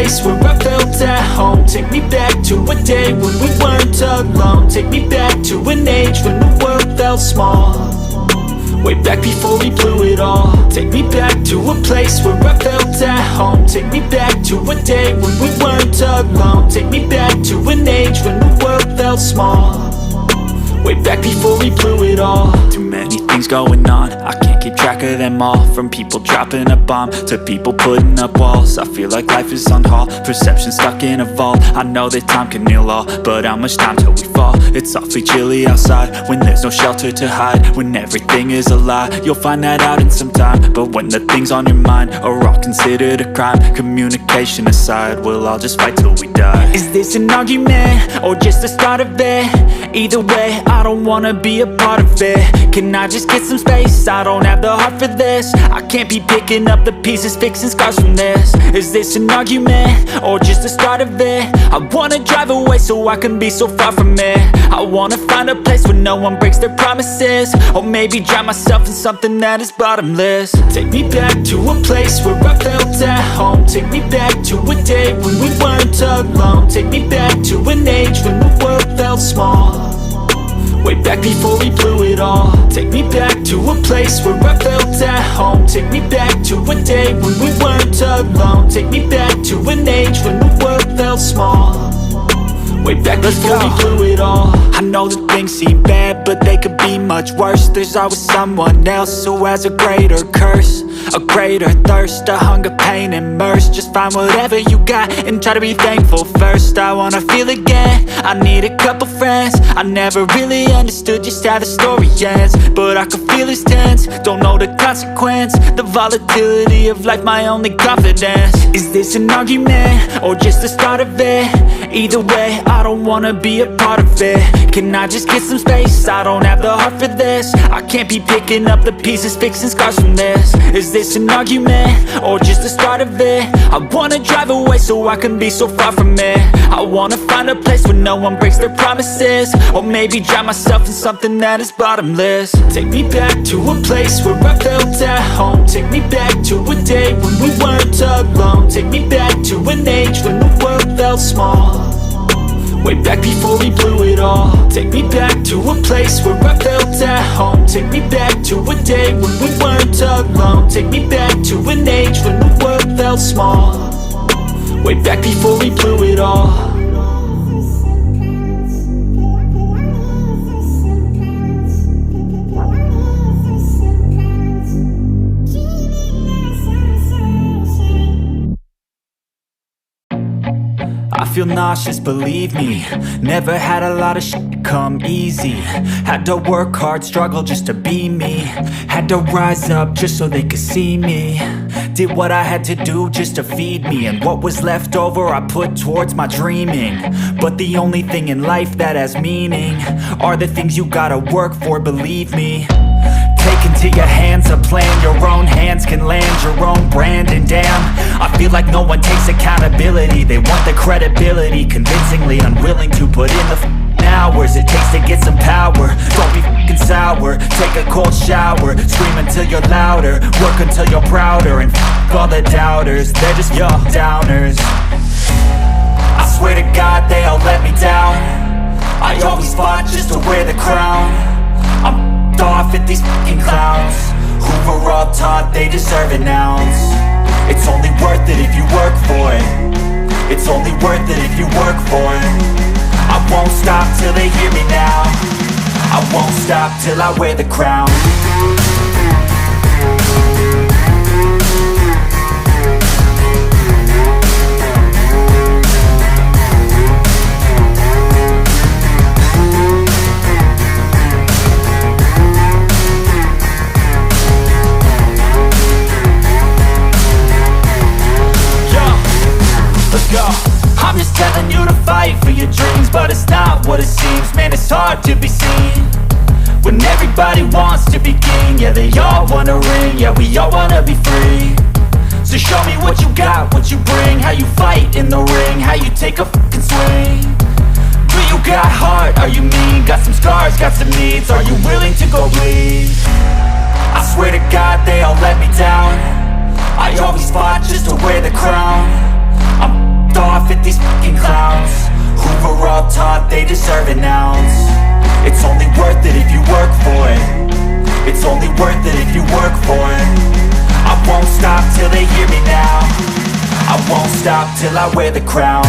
place where I felt at home. Take me back to a day when we weren't alone. Take me back to an age when the world felt small, way back before we blew it all. Take me back to a place where I felt at home. Take me back to a day when we weren't alone. Take me back to an age when the world felt small, way back before we blew it all. Too many things going on, I can't keep track of them all. From people dropping a bomb to people putting up walls. I feel like life is on hold, perception stuck in a vault. I know that time can heal all, but how much time till we fall? It's awfully chilly outside when there's no shelter to hide. When everything is a lie, you'll find that out in some time. But when the things on your mind are all considered a crime, communication aside, we'll all just fight till we die. Is this an argument or just the start of it? Either way, I don't wanna be a part of it. Can I just get some space? I don't have the heart for this. I can't be picking up the pieces, fixing scars from this. Is this an argument or just the start of it? I wanna drive away so I can be so far from it. I wanna find a place where no one breaks their promises, or maybe drown myself in something that is bottomless. Take me back to a place where I felt at home. Take me back to a day when we weren't alone. Take me back to an age when the world felt small, way back before we blew it all. Take me back to a place where I felt at home. Take me back to a day when we weren't alone. Take me back to an age when the world felt small, way back before we blew it all. I know that things seem bad, but they could be much worse. There's always someone else who has a greater curse, a greater thirst, a hunger, pain, and mercy. Just find whatever you got and try to be thankful first. I wanna feel again, I need a couple friends. I never really understood just how the story ends, but I can feel it's tense, don't know the consequence. The volatility of life, my only confidence. Is this an argument or just the start of it? Either way, I don't wanna be a part of it. Can I just get some space? I don't have the heart for this. I can't be picking up the pieces, fixing scars from this. Is this an argument or just the start of it? I wanna drive away so I can be so far from it. I wanna find a place where no one breaks their promises, or maybe drown myself in something that is bottomless. Take me back to a place where I felt at home. Take me back to a day when we weren't alone. Take me back to an age when the world felt small, way back before we blew it all. Take me back to a place where I felt at home. Take me back to a day when we weren't alone. Take me back to an age when the world felt small, way back before we blew it all. I feel nauseous, believe me. Never had a lot of shit come easy. Had to work hard, struggle just to be me. Had to rise up just so they could see me. Did what I had to do just to feed me, and what was left over I put towards my dreaming. But the only thing in life that has meaning are the things you gotta work for, believe me. Take into your hands a plan, your own hands can land your own brand. And damn, I feel like no one takes accountability. They want the credibility, convincingly unwilling to put in the hours it takes to get some power. Don't be f***ing sour, take a cold shower. Scream until you're louder, work until you're prouder. And f*** all the doubters, they're just your downers. I swear to God they all let me down. I always fought just to wear the crown. I'm off at these fucking clowns who were all taught they deserve an ounce. It's only worth it if you work for it. It's only worth it if you work for it. I won't stop till they hear me now. I won't stop till I wear the crown. I'm just telling you to fight for your dreams, but it's not what it seems. Man, it's hard to be seen when everybody wants to be king. Yeah, they all wanna ring, yeah, we all wanna be free. So show me what you got, what you bring, how you fight in the ring, how you take a fucking swing. Do you got heart, are you mean? Got some scars, got some needs, are you willing to go bleed? I swear to God they all let me down. I always fought just to wear the crown. I'm off at these fucking clowns who were all taught they deserve an ounce. It's only worth it if you work for it. It's only worth it if you work for it. I won't stop till they hear me now. I won't stop till I wear the crown.